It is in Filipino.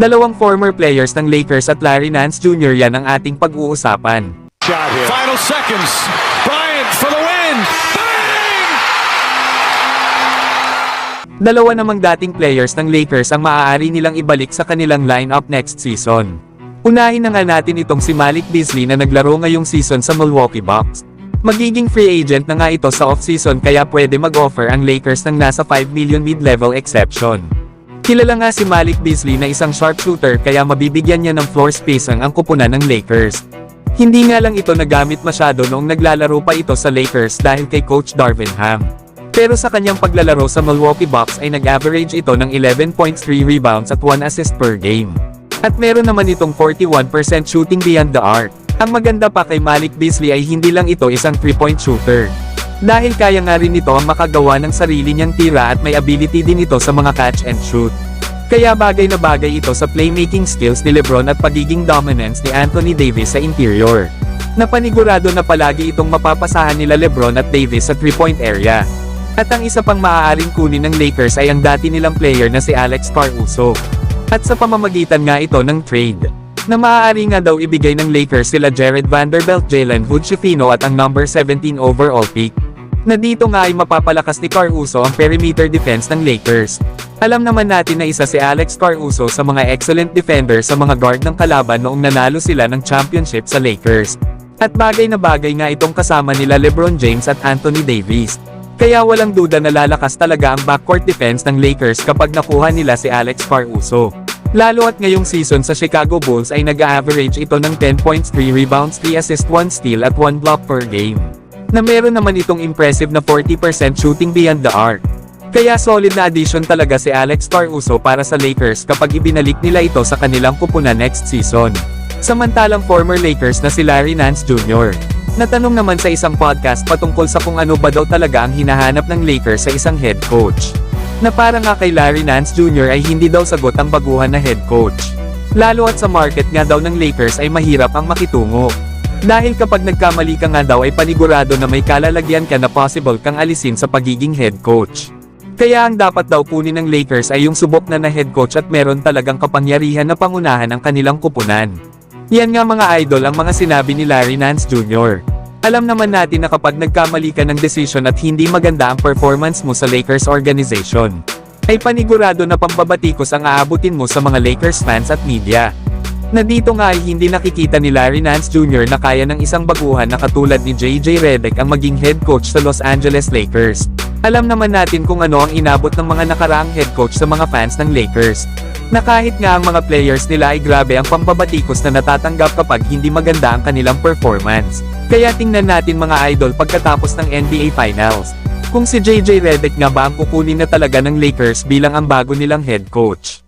Dalawang former players ng Lakers at Larry Nance Jr. yan ang ating pag-uusapan. Final seconds. Bryant for the win. Bang! Dalawa namang dating players ng Lakers ang maaari nilang ibalik sa kanilang lineup next season. Unahin na nga natin itong si Malik Beasley na naglaro ngayong season sa Milwaukee Bucks. Magiging free agent na nga ito sa off-season kaya pwede mag-offer ang Lakers ng nasa 5 million mid-level exception. Kilala nga si Malik Beasley na isang sharpshooter kaya mabibigyan niya ng floor space ang kupunan ng Lakers. Hindi nga lang ito nagamit masyado noong naglalaro pa ito sa Lakers dahil kay Coach Darvin Ham. Pero sa kanyang paglalaro sa Milwaukee Bucks ay nag-average ito ng 11.3 rebounds at 1 assist per game. At meron naman itong 41% shooting beyond the arc. Ang maganda pa kay Malik Beasley ay hindi lang ito isang 3-point shooter. Dahil kaya nga rin ito ang makagawa ng sarili niyang tira at may ability din ito sa mga catch and shoot. Kaya bagay na bagay ito sa playmaking skills ni LeBron at pagiging dominance ni Anthony Davis sa interior. Napanigurado na palagi itong mapapasahan nila LeBron at Davis sa 3-point area. At ang isa pang maaaring kunin ng Lakers ay ang dati nilang player na si Alex Caruso. At sa pamamagitan nga ito ng trade, na maaari nga daw ibigay ng Lakers sila Jared Vanderbilt, Jalen Hood-Schifino at ang number 17 overall pick. Na dito nga ay mapapalakas ni Caruso ang perimeter defense ng Lakers. Alam naman natin na isa si Alex Caruso sa mga excellent defender sa mga guard ng kalaban noong nanalo sila ng championship sa Lakers. At bagay na bagay nga itong kasama nila LeBron James at Anthony Davis. Kaya walang duda na lalakas talaga ang backcourt defense ng Lakers kapag nakuha nila si Alex Caruso. Lalo at ngayong season sa Chicago Bulls ay nag-average ito ng 10 points, 3 rebounds, 3 assists, 1 steal at 1 block per game. Na meron naman itong impressive na 40% shooting beyond the arc. Kaya solid na addition talaga si Alex Caruso para sa Lakers kapag ibinalik nila ito sa kanilang kupunan next season. Samantalang former Lakers na si Larry Nance Jr. natanong naman sa isang podcast patungkol sa kung ano ba daw talaga ang hinahanap ng Lakers sa isang head coach. Na para nga kay Larry Nance Jr. ay hindi daw sagot ang baguhan na head coach. Lalo at sa market nga daw ng Lakers ay mahirap ang makitungo. Dahil kapag nagkamali ka nga daw ay panigurado na may kalalagyan ka na possible kang alisin sa pagiging head coach. Kaya ang dapat daw kunin ng Lakers ay yung subok na head coach at meron talagang kapangyarihan na pangunahan ang kanilang kupunan. Yan nga mga idol ang mga sinabi ni Larry Nance Jr. Alam naman natin na kapag nagkamali ka ng decision at hindi maganda ang performance mo sa Lakers organization, ay panigurado na pambabatikos ang aabutin mo sa mga Lakers fans at media. Na dito nga ay hindi nakikita ni Larry Nance Jr. na kaya ng isang baguhan na katulad ni JJ Redick ang maging head coach sa Los Angeles Lakers. Alam naman natin kung ano ang inabot ng mga nakaraang head coach sa mga fans ng Lakers. Na kahit nga ang mga players nila ay grabe ang pambabatikos na natatanggap kapag hindi maganda ang kanilang performance. Kaya tingnan natin mga idol pagkatapos ng NBA Finals, kung si JJ Redick nga ba ang kukunin na talaga ng Lakers bilang ang bago nilang head coach.